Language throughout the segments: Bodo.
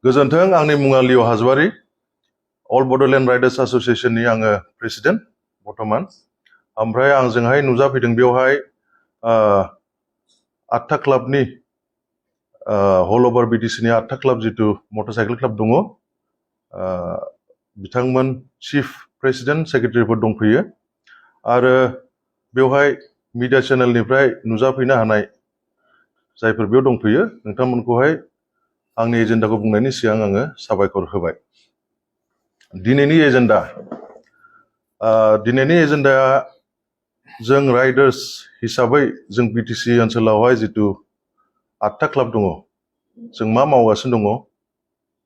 गोजोन्थों आंनि मुङा लिअ हाजवारी अल बडोलेण्ड राइडार्स एसोसिएशननि आङो प्रेसिडेन्ट बर्तमान ओमफ्राय आंजोंहाय नुजाफैदों बेवहाय 8था क्लाबनि हल ओभार बिटिसिनि 8था क्लाब जितु मटरसाइकेल क्लाब दङ बिथांमोन चिफ प्रेसिडेन्ट सेक्रेटारिफोर दंफैयो आरो बेवहाय मिडिया चेनेलनिफ्राय नुजाफैनो हानाय जायफोर बेयाव दंफैयो नोंथांमोनखौहाय आंनि एजेन्डाखौ बुंनायनि सिगां आङो साबायखर होबाय। दिनैनि एजेन्डाया जों राइडार्स हिसाबै जों बिटिसि ओनसोलावहाय जितु 8था क्लाब दङ जों मा मावगासिनो दङ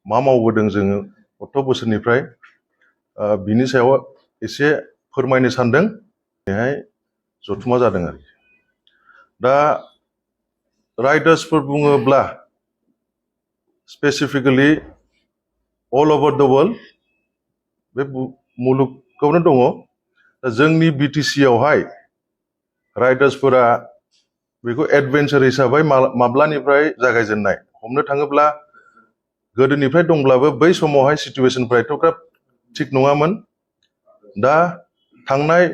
मा मावबोदों जोङो 8 बोसोरनिफ्राय बिनि सायाव एसे फोरमायनो सानदों बेहाय जथुमा जादों आरो दा राइडार्सफोर बुङोब्ला स्पेसिफिकलि अल ओभार द वर्ल्ड बे मुलुगावनो दङ दा जोंनि बिटिसि आवहाय राइडार्सफोरा बेखौ एडभेन्सार हिसाबै माब्लानिफ्राय जागायजेननाय हमनो थाङोब्ला गोदोनिफ्राय दंब्लाबो बै समावहाय सिचुएसनफ्रा एथ'ग्राब थिग नङामोन दा थांनाय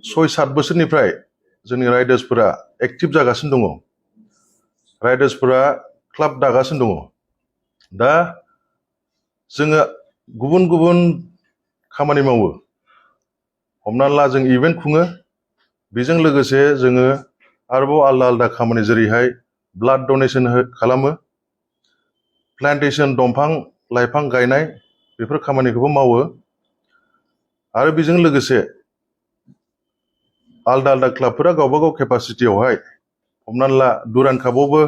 6-7 बोसोरनिफ्राय जोंनि राइडार्सफोरा एक्टिभ जागासिनो दङ राइडार्सफोरा क्लाब दागासिनो दङ दा जोङो गुबुन गुबुन खामानि मावो हमनानै ला जों इभेन्ट खुङो बेजों लोगोसे जोङो आरोबाव आलदा आलदा खामानि जेरैहाय ब्लाड डनेशन खालामो प्लान्टेशन दंफां लाइफां गायनाय बेफोर खामानिखौबो मावो आरो बेजों लोगोसे आलदा आलदा क्लाबफोरा गावबा गाव केपासिटियावहाय हमनानै ला दुरान कापआवबो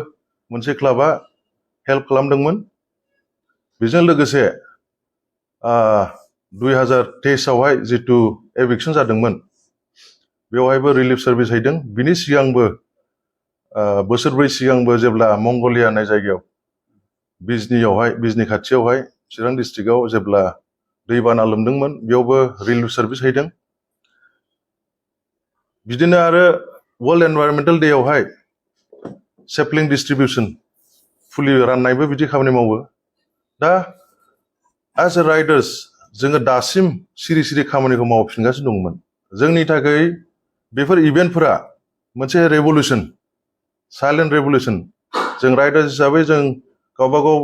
मोनसे क्लाबा हेल्प खालामदोंमोन बेजों लोगोसे 2023 आवहाय जितु एभिक्सन जादोंमोन बेवहायबो रिलिफ सार्भिस हैदों बिनि सिगांबो बोसोरब्रै सिगांबो जेब्ला मंगलिया होननाय जायगायाव बिजनि खाथियावहाय चिरां डिस्ट्रिक्टआव जेब्ला दैबाना लोमदोंमोन बेयावबो रिलिफ सार्भिस हैदों बिदिनो आरो वर्ल्ड एनवायरनमेन्टेल डे आवहाय सेपलिं डिस्ट्रिबिउसन फुलि राननायबो बिदि खामानि मावो दा एज ए राइडार्स जोङो दासिम सिरि सिरि खामानिखौ मावफिनगासिनो दंमोन जोंनि थाखाय बेफोर इभेन्टफोरा मोनसे रेभलिउसन साइलेन्ट रेभलिउसन जों राइडार्स हिसाबै जों गावबा गाव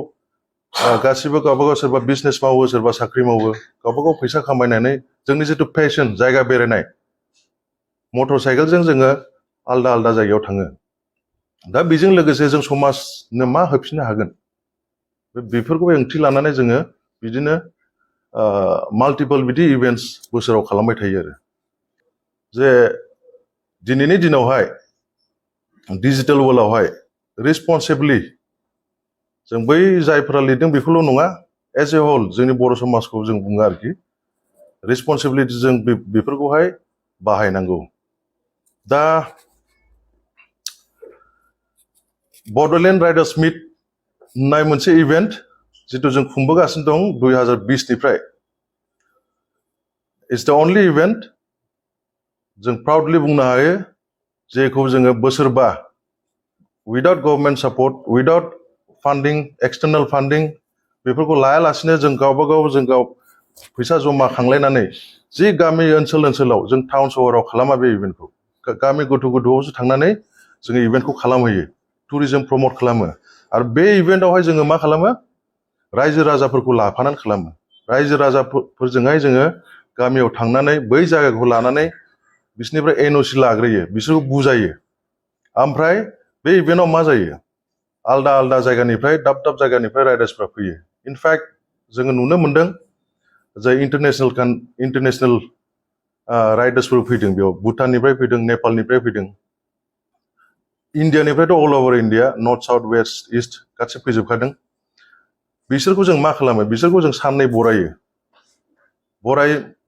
गासिबो गावबा गाव सोरबा बिजनेस मावो सोरबा साख्रि मावो गावबा गाव फैसा खामायनानै जोंनि जितु पेशन जायगा बेरायनाय मटर साइकेलजों जोङो आलदा आलदा जायगायाव थाङो दा बेजों लोगोसे जों समाजनो मा होफिननो हागोन बेफोरखौ ओंथि लानानै जोङो बिदिनो माल्टिपल बिदि इभेन्ट्स बोसोराव खालामबाय थायो आरो जे दिनैनि दिनावहाय डिजिटेल वर्ल्डआवहाय रिस्पन्सिबलि जों बै जायफोरा लिरदों बेखौल' नङा एज ए होल जोंनि बर' समाजखौ जों बुङो आरोखि रिस्पन्सिबिलिटि जों बेफोरखौहाय बाहायनांगौ दा बड'लेण्ड राइडार्स मिट होननाय मोनसे इभेन्ट जितु जों खुंबोगासिनो दं 2020 निफ्राय इट्स द अनलि इभेन्ट जों प्राउडलि बुंनो हायो जेखौ जोङो बोसोरबा उइदाउट गभर्नमेन्ट सापर्ट उइदाउट फान्डिं एक्सटार्नेल फान्डिं बेफोरखौ लायालासिनो जों गावबा गाव फैसा जमा खांलायनानै जि गामि ओनसोलाव जों टाउन सहराव खालामा बे इभेन्टखौ गामि गोथौआवसो थांनानै जोङो इभेन्टखौ खालामहैयो टुरिजम प्रमोट खालामो आरो बे इभेन्टआवहाय जोङो मा खालामो रायजो राजाफोरखौ लाफानानै खालामो रायजो राजाफोरजोंहाय जोङो गामियाव थांनानै बै जायगाखौ लानानै बिसोरनिफ्राय एनअसि लाग्रोयो बिसोरखौ बुजायो ओमफ्राय बे इभेन्टआव मा जायो आलदा आलदा जायगानिफ्राय दाब दाब जायगानिफ्राय राइडार्सफ्रा फैयो इनफेक्ट जोङो नुनो मोनदों जे इन्टारनेसनेल राइडार्सफोर फैदों बेयाव भुटाननिफ्राय फैदों नेपालनिफ्राय फैदों इन्डियानिफ्रायथ' all over India north south west east गासैबो फैजोबखादों बिसोरखौ जों मा खालामो बिसोरखौ जों साननै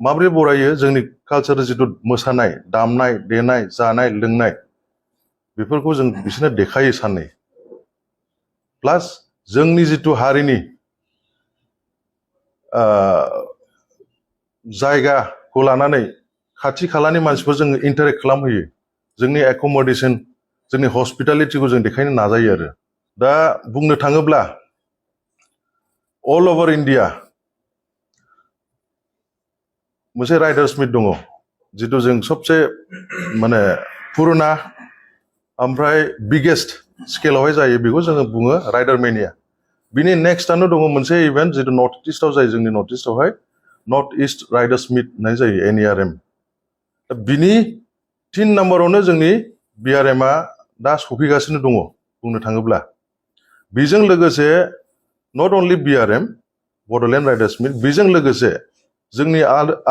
माबोरै बरायो जोंनि कालचार जितु मोसानाय दामनाय देनाय जानाय लोंनाय बेफोरखौ जों बिसोरनो देखायो साननै प्लास जोंनि जितु हारिनि जायगाखौ लानानै खाथि खालानि मानसिफोर जोङो इन्टारेक्ट खालामहोयो जोंनि एकमडेसन जोंनि हस्पिटालिटिखौ जों देखायनो नाजायो आरो दा बुंनो थाङोब्ला अल ओभार इन्डिया मोनसे राइडार्स मिट दङ जितु जों सबसे माने पुरुना ओमफ्राय बिगेस्ट स्केलावहाय जायो बेखौ जोङो बुङो राइडार मेनिया बिनि नेक्स्टआनो दङ मोनसे इभेन्ट जितु नर्थ इस्टआव जायो जोंनि नर्थ इस्टआवहाय नर्थ इस्ट राइडार्स मिट होननाय जायो NERM दा बिनि 3 नाम्बारावनो जोंनि BRM आ दा सफैगासिनो दङ बुंनो थाङोब्ला बेजों लोगोसे not only BRM Bodoland riders meet बेजों लोगोसे जोंनि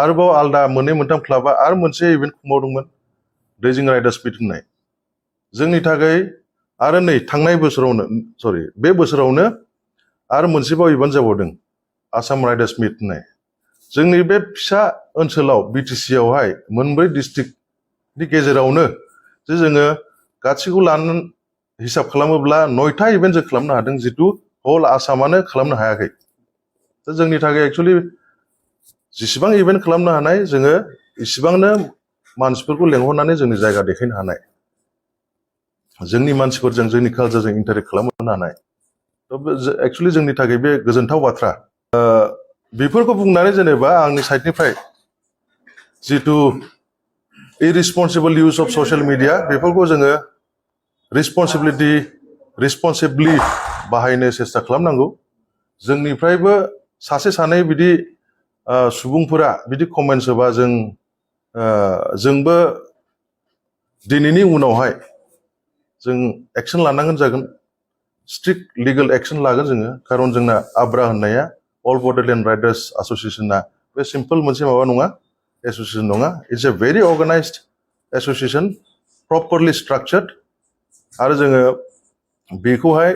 आरोबाव आलदा मोननै मोनथाम क्लाबा आरो मोनसे इभेन्ट खुंबावदोंमोन दैजिं राइडार्स मिट होननाय जोंनि थाखाय आरो नै थांनाय बोसोरावनो सरि बे बोसोरावनो आरो मोनसेबाव इभेन्ट जाबावदों आसाम राइडार्स मिट होननाय जोंनि बे फिसा ओनसोलाव BTC आवहाय मोनब्रै डिस्ट्रिक्टनि गेजेरावनो जे जोङो गासैखौ लानानै हिसाब खालामोब्ला 9था इभेन्ट जों खालामनो हादों जितु हल आसामानो खालामनो हायाखै दा जोंनि थाखाय एक्चुअलि जेसेबां इभेन्ट खालामनो हानाय जोङो इसेबांनो मानसिफोरखौ लेंहरनानै जोंनि जायगा देखायनो हानाय जोंनि मानसिफोरजों जोंनि कालचारजों इन्टारेक्ट खालामनो हानाय एक्चुअलि जोंनि थाखाय बे गोजोनथाव बाथ्रा बेफोरखौ बुंनानै जेनेबा आंनि साइडनिफ्राय जितु इरेसपन्सिबल इउज अफ ससियेल मिडिया बेफोरखौ जोङो रिस्पन्सिबलि बाहायनो सेस्था खालामनांगौ जोंनिफ्रायबो सासे सानै बिदि सुबुंफोरा बिदि कमेन्ट्स होबा जोंबो दिनैनि उनावहाय जों एक्सन लानांगोन जागोन स्ट्रिक्ट लिगेल एक्सन लागोन जोङो खारन जोंना ABRA होननाया अल बड'लेण्ड राइडार्स एस'सिएशना बे सिम्पल मोनसे माबा नङा एस'सिएशन नङा it's a very organised association properly structured आरो जोङो बेखौहाय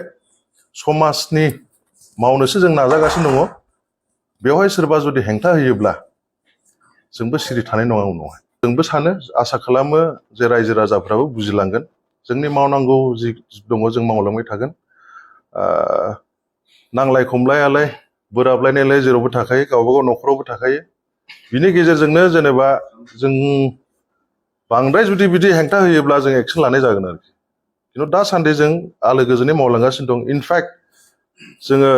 समाजनि मावनोसो जों नाजागासिनो दङ बेवहाय सोरबा जुदि हेंथा होयोब्ला जोंबो सिरि थानाय नङा उनावहाय जोंबो सानो आसा खालामो जे रायजो राजाफ्राबो बुजिलांगोन जोंनि मावनांगौ जि दङ जों मावलांबाय थागोन नांलाय खमलायालाय बोराबलायनायलाय जेरावबो थाखायो गावबागाव न'खरावबो थाखायो बिनि गेजेरजोंनो जेनेबा जों बांद्राय जुदि बिदि हेंथा होयोब्ला जों एक्सन लानाय जागोन आरोखि खिन्थु दासान्दि जों आलो गोजोनै मावलांगासिनो दं इनफेक्ट जोङो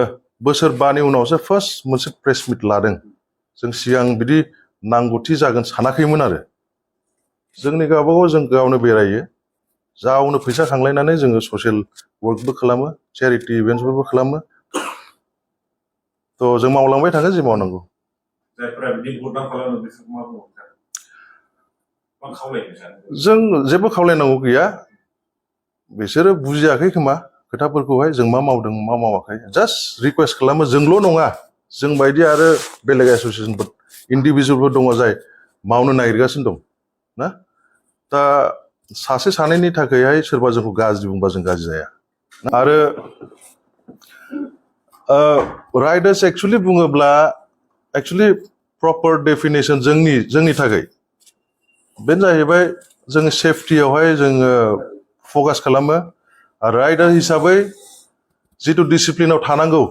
बोसोरबानि उनावसो फार्स्ट मोनसे प्रेस मिट लादों जों सिगां बिदि नांगौथि जागोन सानाखैमोन आरो जोंनि गावबागाव जों गावनो बेरायो जावनो फैसा खांलायनानै जोङो ससियेल वर्कबो खालामो चेरिटि इभेन्ट्सफोरबो खालामो थ' जों मावलांबाय थागोन जि मावनांगौ जों जेबो खावलायनांगौ गैया बिसोरो बुजियाखै खोमा खोथाफोरखौहाय जों मा मावदों मा मावाखै जास्ट रिकुवेस्ट खालामो जोंल' नङा जों बायदि आरो बेलेग एस'सिएशनफोर इन्डिभिजुवेलफोर दङ जाय मावनो नागिरगासिनो दं ना दा सासे सानैनि थाखायहाय सोरबा जोंखौ गाज्रि बुंबा जों गाज्रि जाया आरो राइडार्स एक्चुअलि बुङोब्ला एक्चुअलि प्रपार डेफिनेसन जोंनि थाखाय बेनो जाहैबाय जों सेफटियावहाय जोङो फकास खालामो राइडार हिसाबै जितु डिसिप्लिनाव थानांगौ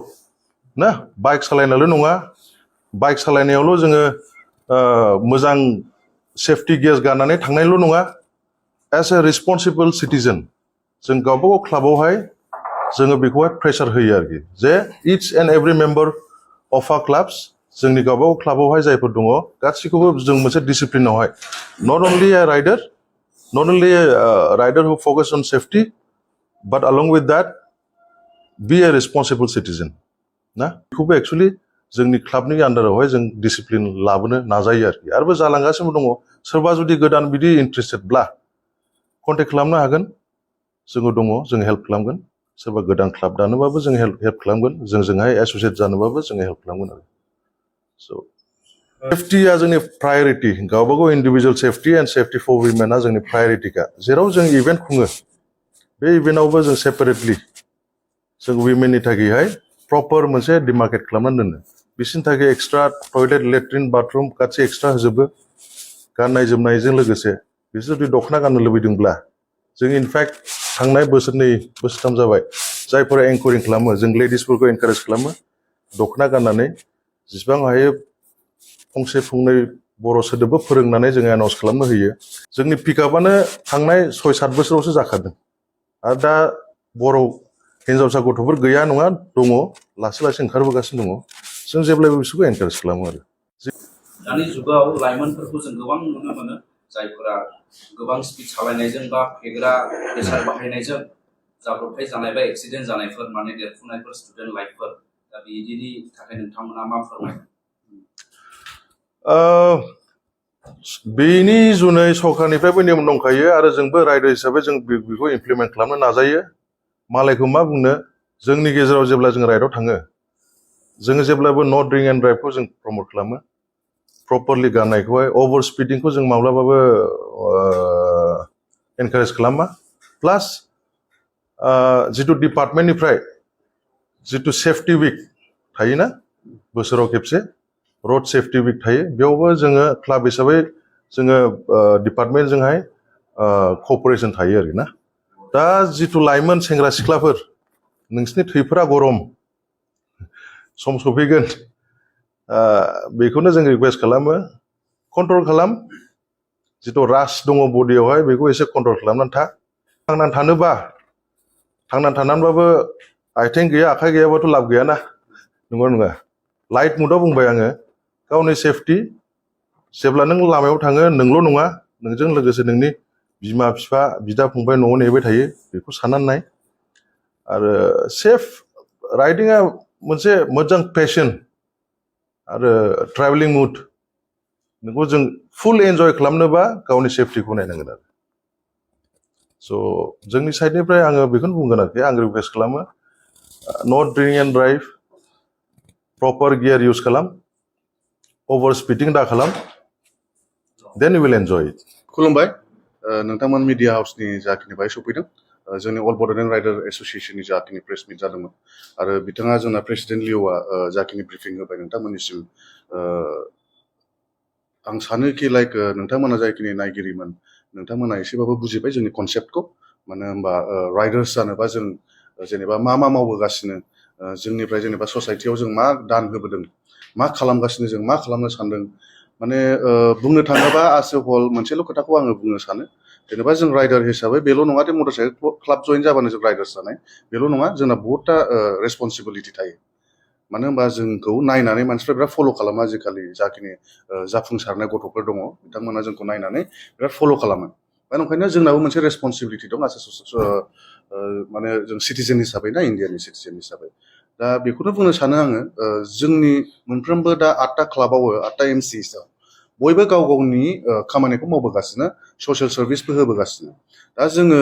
ना बाइक सालायनायल' नङा बाइक सालायनायावल' जोङो मोजां सेफटि गियार्स गाननानै थांनायल' नङा एज ए रिसपन्सिबल सिटिजेन जों गावबागाव क्लाबावहाय जोङो बेखौहाय प्रेसार होयो आरोखि जे each and every member of आ क्लाब्स जोंनि गावबागाव क्लाबावहाय जायफोर दङ गासैखौबो जों मोनसे डिसिप्लिनावहाय not only A राइडार who focus on safety but along with that be a responsible citizen ना बेखौबो एक्चुअलि जोंनि क्लाबनि आन्डारावहाय जों डिसिप्लिन लाबोनो नाजायो आरोखि आरोबो जालांगासिनो दङ सोरबा जुदि गोदान बिदि इन्ट्रेस्टेडब्ला कन्टेक्ट खालामनो हागोन जोङो दङ जों हेल्प खालामगोन सोरबा गोदान क्लाब दानोबाबो जों हेल्प खालामगोन जोंजोंहाय एस'सियेट जानोबाबो जोङो हेल्प खालामगोन आरो स' सेफटिया जोंनि प्रायरिटि गावबागाव individual safety and safety for उइमेना जोंनि प्रायरिटिखा जेराव जों इभेन्ट खुङो बे इभेन्टआवबो जों सेपारेटलि जों उइमेननि थाखायहाय प्रपार मोनसे डिमार्केट खालामनानै दोनो बिसोरनि थाखाय एक्सट्रा टयलेट लेट्रिन बाथरुम गासै एक्सट्रा होजोबो गाननाय जोमनायजों लोगोसे बिसोर जुदि दख'ना गाननो लुबैदोंब्ला जों इनफेक्ट थांनाय बोसोरनै बोसोरथाम जाबाय जायफोरा एंकरिं खालामो जों लेडिसफोरखौ एनकारेज खालामो दख'ना गाननानै जेसेबां हायो फंसे फंनै बर' सोदोबबो फोरोंनानै जोङो एनाउन्स खालामनो होयो जोंनि पिकआपआनो थांनाय 6-7 बोसोरावसो जाखादों आरो दा बर' हिनजावसा गथ'फोर गैया नङा दङ लासै लासै ओंखारबोगासिनो दङ जों जेब्लायबो बिसोरखौ एनकारेज खालामो आरो दानि जुगाव लाइमोनफोरखौ जों गोबां नुनो मोनो जायफोरा गोबां स्पिड सालायनायजों बा फेग्रा बेसाद बाहायनायजों जाब्रबथाय जानाय बा एक्सिडेन्ट जानायफोर माने देरफुनायफोर स्टुडेन्ट लाइफफोर दा बिदिनि थाखाय नोंथांमोना मा फोरमायगोन बेनि जुनै सरकारनिफ्रायबो नेम दंखायो आरो जोंबो राइडार हिसाबै जों बेखौ इमप्लिमेन्ट खालामनो नाजायो मालायखौ मा बुंनो जोंनि गेजेराव जेब्ला जों राइडआव थाङो जोङो जेब्लाबो नो ड्रिंक एन्ड ड्राइभखौ जों प्रमट खालामो प्रपारलि गाननायखौहाय अभार स्पिडिंखौ जों माब्लाबाबो एनकारेज खालामा प्लास जिथु डिपार्टमेन्टनिफ्राय जिथु सेफटि उइक थायोना बोसोराव खेबसे रड सेफटि उइक थायो बेयावबो जोङो क्लाब हिसाबै जोङो डिपार्टमेन्टजोंहाय कअपारेसन थायो आरोना दा जिथु लाइमोन सेंग्रा सिख्लाफोर नोंसिनि थैफोरा गरम सम सफैगोन बेखौनो जों रिकुवेस्ट खालामो कन्ट्रल खालाम जिथु रास दङ बडियावहाय बेखौ एसे कन्ट्रल खालामनानै था थांनानै थानोबा थांनानै थानानैबाबो आथिं गैया आखाइ गैयाबाथ' लाब गैयाना नंगौ नङा लाइट मुडआव बुंबाय आङो गावनि सेफटि जेब्ला नों लामायाव थाङो नोंल' नङा नोंजों लोगोसे नोंनि बिमा बिफा बिदा फंबाय न'आव नेबाय थायो बेखौ साननानै नाय आरो सेफ राइडिंआ मोनसे मोजां पेशन आरो ट्रेभेलिं मुड नोंखौ जों फुल एन्जय खालामनोबा गावनि सेफटिखौ नायनांगोन आरो स' जोंनि साइडनिफ्राय आङो बेखौनो बुंगोन आरोखि आं रिकुवेस्ट खालामो नो drink and drive proper gear use खालाम अभार स्पिडिं दा खालाम देन इउ विल एन्जय इट खुलुमबाय नोंथांमोन मिडिया हाउसनि जाखिनि बाहाय सफैदों जोंनि अल बड'लेण्ड राइडार एस'सिएशननि जाखिनि प्रेस मिट जादोंमोन आरो बिथाङा जोंना प्रेसिडेन्ट लिअ'आ जाखिनि ब्रिफिं होबाय नोंथांमोननिसिम आं सानोखि लाइक नोंथांमोना जाखिनि नायगिरिमोन नोंथांमोना एसेबाबो बुजिबाय जोंनि कनसेप्टखौ मानो होनबा राइडार्स जानोबा जों जेनेबा मा मावबोगासिनो जोंनिफ्राय जेनेबा ससाइटियाव जों मा दान होबोदों मा खालामगासिनो जों मा खालामनो सानदों माने बुंनो थाङोबा आस ए हल मोनसेल' खोथाखौ आङो बुंनो सानो जेनेबा जों राइडार हिसाबै बेल' नङा दे मटर साइकेल क्लाब जइन जाबानो जों राइडार्स जानाय बेल' नङा जोंना बहुतथा रेसपन्सिबिलिटि थायो मानो होनबा जोंखौ नायनानै मानसिफ्रा बिराद फल' खालामो आजिखालि जाखिनि जाफुंसारनाय गथ'फोर दङ बिथांमोना जोंखौ नायनानै बिराद फल' खालामो दा ओंखायनो जोंनाबो मोनसे रेसपन्सिबिलिटि दं माने जों सिटिजेन हिसाबै ना इण्डियानि सिटिजेन हिसाबै दा बेखौनो बुंनो सानो आङो जोंनि मोनफ्रोमबो दा 8टा क्लाबावबो 8टा एमसिस बयबो गाव गावनि खामानिखौ मावबोगासिनो ससियेल सार्भिसबो होबोगासिनो दा जोङो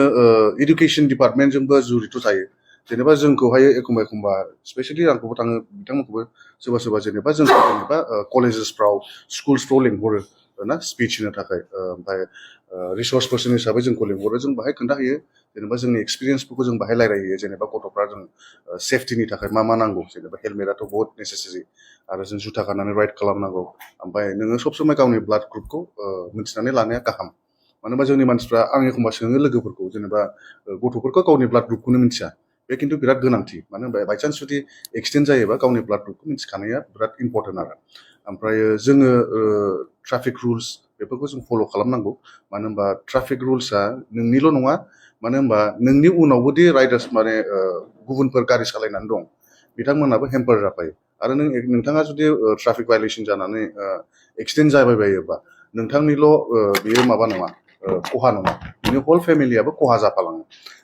इडुकेसन डिपार्टमेन्टजोंबो जुरित' थायो जेनेबा जोंखौहाय एखमबा एखमबा स्पेसियेलि आंखौबो थाङो बिथांमोनखौबो सोरबा सोरबा जेनेबा जोंखौ जेनेबा कलेजेसफ्राव स्कुल्सफ्राव लिंहरो ना स्पिच होनो थाखाय ओमफ्राय रिसर्स पार्सन हिसाबै जोंखौ लिंहरो जों बाहाय खोन्थाहैयो जेनेबा जोंनि एक्सपिरियेन्सफोरखौ जों बाहाय रायलायहैयो जेनेबा गथ'फ्रा जों सेफटिनि थाखाय मा नांगौ जेनेबा हेलमेटआथ' बहुत नेसेसारि आरो जों जुथा गाननानै राइड खालामनांगौ ओमफ्राय नोङो सब समाय गावनि ब्लाड ग्रुपखौ मिथिनानै लानाया गाहाम मानो होनबा जोंनि मानसिफ्रा आं एखमबा सोङो लोगोफोरखौ जेनेबा गथ'फोरखौ गावनि ब्लाड ग्रुपखौनो मिथिया बे खिन्थु बिराद गोनांथि मानो होनबा बायचान्स जुदि एक्सिडेन्ट जायोबा गावनि ब्लाड ग्रुपखौ मिथिखानाया बिराद इम्परटेन्ट आरो ओमफ्राय जोङो ट्राफिक रुल्स बेफोरखौ जों फल' खालामनांगौ मानो होनबा ट्राफिक रुल्सआ नोंनिल' नङा मानो होनबा नोंनि उनावबोदि राइडार्स माने गुबुनफोर गारि सालायनानै दं बिथांमोनाबो हेम्पार जाफायो आरो नोंथाङा जुदि ट्राफिक भायलेसन जानानै एक्सिडेन्ट जाबाय बायोबा नोंथांनिल' बेयो माबा नङा खहा नङा बिनि हल फेमिलियाबो खहा जाफालाङो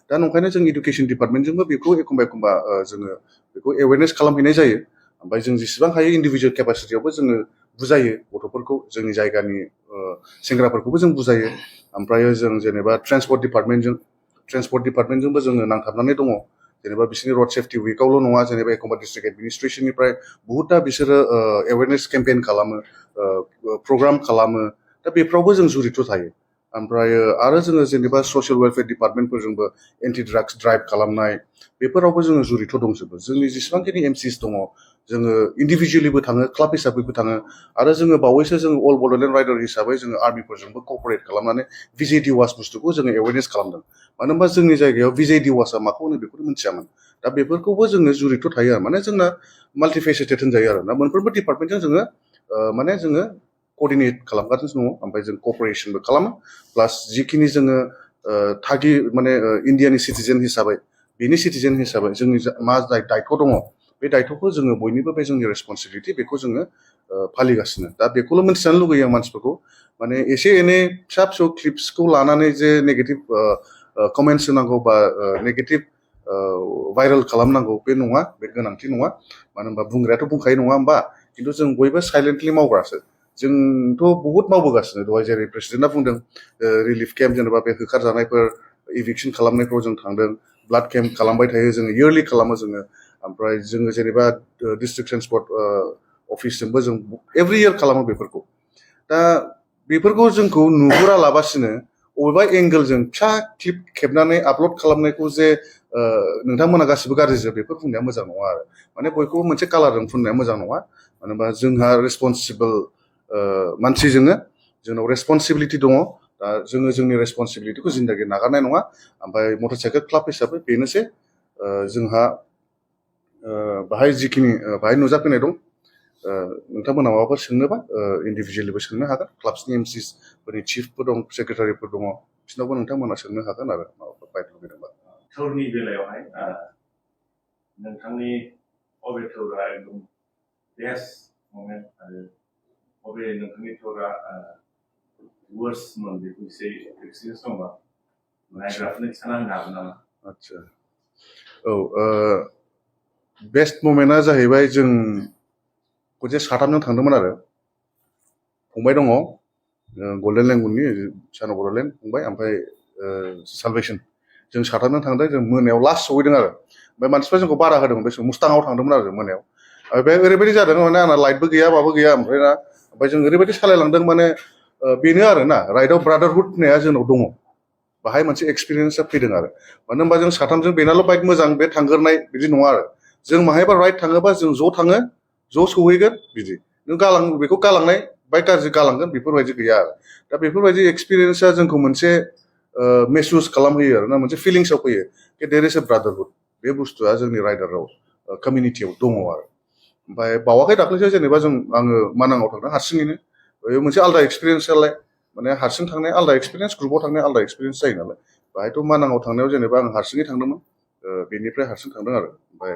दा नंखायनो जों इडुकेसन डिपार्टमेन्टजोंबो बेखौ एखमबा जोङो बेखौ एवेरनेस खालामहैनाय जायो ओमफ्राय जों जेसेबां हायो इन्डिभिजुवेल केपासिटियावबो जोङो बुजायो गथ'फोरखौ जोंनि जायगानि सेंग्राफोरखौबो जों बुजायो ओमफ्राय जों जेनेबा ट्रेन्सपर्ट डिपार्टमेन्टजोंबो जोङो नांथाबनानै दङ जेनेबा बिसोरनि रड सेफटि उइकआवल' नङा जेनेबा एखमबा डिस्ट्रिक्ट एडमिनिस्ट्रेसननिफ्राय बहुतथा बिसोरो एवेरनेस केम्पेइन खालामो प्रग्राम खालामो दा बेफोरावबो जों जुरित' थायो ओमफ्राय आरो जोङो जेनेबा ससियेल वेलफेयार डिपार्टमेन्टफोरजोंबो एन्टि ड्राग्स ड्राइभ खालामनाय बेफोरावबो जोङो जुरित' दंजोबो जोंनि जेसेबांखिनि एमसिस दङ जोङो इन्डिभिजुवेलिबो थाङो क्लाब हिसाबैबो थाङो आरो जोङो बावैसो जोङो अल बड'लेण्ड राइडार हिसाबै जोङो आर्मिफोरजोंबो कअपारेट खालामनानै भिजे दिवास बुस्थुखौ जोङो एवेरनेस खालामदों मानो होनबा जोंनि जायगायाव भिजे दिवासआ माखौ होनो बेखौनो मिथियामोन दा बेफोरखौबो जोङो जुरित' थायो आरो माने जोंना माल्टिफेसेटेड होनजायो आरो ना मोनफ्रोमबो डिपार्टमेन्टजों जोङो माने जोङो कअर्डिनेट खालामगासिनो दङ ओमफ्राय जों कअपारेसनबो खालामो प्लास जिखिनि जोङो माने इण्डियानि सिटिजेन हिसाबै बेनि सिटिजेन हिसाबै जोंनि मा दायथ' दङ बे दायथ'खौ जोङो बयनिबो बे जोंनि रेसपन्सिबिलिटि बेखौ जोङो फालिगासिनो दा बेखौल' मिथिजानो लुगैयो आं मानसिफोरखौ माने एसे एनै फिसा फिसौ क्लिप्सखौ लानानै जे नेगेटिभ कमेन्ट्स होनांगौ बा नेगेटिभ भाइरेल खालामनांगौ बे नङा बे गोनांथि नङा मानो होनबा बुंग्रायाथ' बुंखायो नङा होमबा खिन्थु जों बयबो साइलेन्टलि मावग्रासो जोंथ' बहुद मावबोगासिनो दहाय जेरै प्रेसिडेन्टआ बुंदों रिलिफ केम्प जेनेबा बे होखारजानायफोर इभिक्सन खालामनायफ्राव जों थांदों ब्लाड केम्प खालामबाय थायो जोङो इयारलि खालामो जोङो ओमफ्राय जोङो जेनेबा डिस्ट्रिक्ट ट्रेन्सपर्ट अफिसजोंबो जों एभ्रि इयार खालामो बेफोरखौ दा बेफोरखौ जोंखौ नुहुरालाबासिनो अबेबा एंगेलजों फिसा क्लिप खेबनानै आपल'ड खालामनायखौ जे नोंथांमोना गासिबो गाज्रिजोब बेफोर बुंनाया मोजां नङा आरो माने बयखौबो मोनसे कालारजों फुननाया मोजां नङा मानो होनबा जोंहा रेसपन्सिबोल मानसि जोंनाव रेसपन्सिबिलिटि दङ दा जोङो जोंनि रेसपन्सिबिलिटिखौ जिन्दगि नागारनाय नङा ओमफ्राय मटर साइकेल क्लाब हिसाबै बेनोसै जोंहा बाहाय जिखिनि बाहाय नुजाफैनाय दं नोंथांमोना माबाफोर सोंनोबा इन्डिभिजुवेलिबो सोंनो हागोन क्लाबसनि एमसिसफोरनि चिफफोर दं सेक्रेटारिफोर दङ बिसोरनावबो नोंथांमोना सोंनो हागोन आरो माबाफोर बायद लुबैदोंबा थौरनि बेलायावहाय नोंथांनि अबे थौरा एकदम बेस्ट ममेन्ट आरो अबे नोंथांनि थौरा वर्स्टमोन बेखौ एसे एक्सपिरियेन्स दंबा नायग्राफोरनो खिन्थाना होनो हागोन नामा? आदसा औ बेस्ट ममेन्टआ जाहैबाय जों खनसे साथामजों थांदोंमोन आरो फंबाय दङ गल्डेन लेंगुननि सानो बड'लेण्ड फंबाय ओमफ्राय सालभेसन जों साथामजों थांदों जों मोनायाव लास्ट सहैदों आरो ओमफ्राय मानसिफ्रा जोंखौ बादा होदोंमोन बे समाव मुस्ताङाव थांदोंमोन आरो मोनायाव बे ओरैबायदि जादों माने आंना लाइटबो गैया माबो गैया ओमफ्राय जों ओरैबायदि सालायलांदों माने बेनो आरो ना राइडआव ब्रादारहुड होननाया जोंनाव दङ बाहाय मोनसे एक्सपिरियेन्सआ फैदों आरो मानो होनबा जों साथामजों बेनाल' बाइक मोजां बे थांगोरनाय बिदि नङा आरो जों माहायबा राइड थाङोबा जों ज' थाङो ज' सहैगोन बिदि नों बेखौ गालांनाय बाइक गाज्रि गालांगोन बेफोरबायदि गैया आरो दा बेफोरबायदि एक्सपिरियेन्सआ जोंखौ मोनसे महसुस खालामहोयो आरो ना मोनसे फिलिंसआव फैयो कि देयर इज ए ब्रादारहुड बे बुस्थुआ जोंनि राइडाराव कमिउनिटियाव दङ आरो ओमफ्राय बावाखै दाख्लैसो जेनेबा आङो मानाङाव थांदों हारसिङैनो बे मोनसे आलदा एक्सपिरियेन्स नालाय माने हारसिं थांनाय आलदा एक्सपिरियेन्स ग्रुपआव थांनाय आलदा एक्सपिरियेन्स जायो नालाय बाहायथ' मानाङाव थांनायाव जेनेबा आं हारसिङै थांदोंमोन बेनिफ्राय हारसिं थांदों आरो ओमफ्राय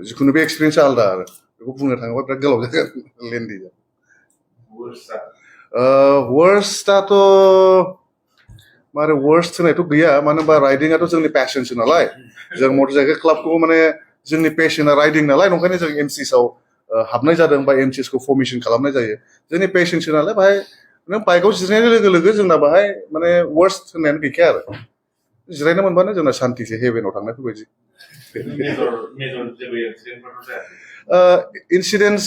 जिखुनु बे एक्सपिरियेन्सआ आलदा आरो बेखौ बुंनो थाङोबा बिराद गोलाव जागोन लेन्डि वर्स्टआथ' माने वर्स्ट होनायथ' गैया मानो होनबा राइडिंआथ' जोंनि पेसनसो नालाय जों मटर साइकेल क्लाबखौ माने जोंनि पेसना राइडिं नालाय नंखायनो जों एमसिएसआव हाबनाय जादों बा एमसिएसखौ फर्मेसन खालामनाय जायो जोंनि पेसनसो नालाय बाहाय नों बाइकआव जिरायनाय लोगो लोगो जोंना बाहाय माने वर्स्ट होननायानो गैखाया आरो जिरायनो मोनबानो जोंना सान्तिसो हेभेनाव थांनायफोरबायदि इन्सिडेन्टस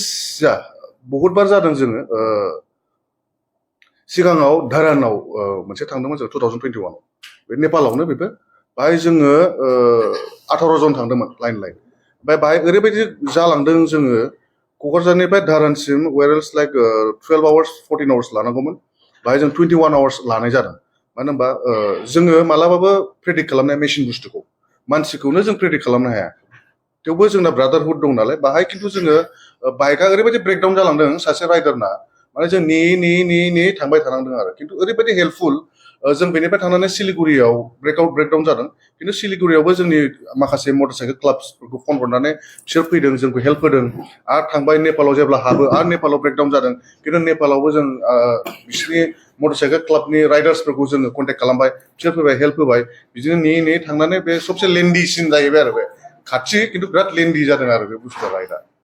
बहुद बार जादों जोङो सिगाङाव धारानाव मोनसे थांदोंमोन जों 2021 बे नेपालावनो बेबो बाहाय जोङो 18 जन थांदोंमोन लाइन ओमफ्राय बाहाय ओरैबायदि जालांदों जोङो क'क्राझारनिफ्राय धारानसिम वेरेल्स लाइक 12 आवार्स 14 आवार्स लानांगौमोन बाहाय जों 21 आवार्स लानाय जादों मानो होनबा जोङो मालाबाबो प्रेडिक्ट खालामनाय मेसिन बुस्थुखौ मानसिखौनो जों प्रेडिक्ट खालामनो हाया थेवबो जोंना ब्रादारहुड दं नालाय बाहाय खिन्थु जोङो बाइकआ ओरैबायदि ब्रेकडाउन जालांदों सासे राइडारना माने जों नेयै थांबाय थानांदों आरो खिन्थु ओरैबायदि हेल्पफुल जों बेनिफ्राय थांनानै सिलिगुरियाव ब्रेकडाउन जादों खिन्थु सिलिगुरियावबो जोंनि माखासे मटर साइकेल क्लाबसफोरखौ फन हरनानै बिसोर फैदों जोंखौ हेल्प होदों आरो थांबाय नेपालाव जेब्ला हाबो आरो नेपालाव ब्रेकडाउन जादों खिन्थु नेपालावबो जों बिसोरनि मटर साइकेल क्लाबनि राइडार्सफोरखौ जोङो कन्टेक्ट खालामबाय बिसोर फैबाय हेल्प होबाय बिदिनो नेयै थांनानै बे सबसे लेन्डिसिन जाहैबाय आरो बे खाथि खिन्थु बिराद लेन्डि जादों आरो बे बुस्थुआ राइडआ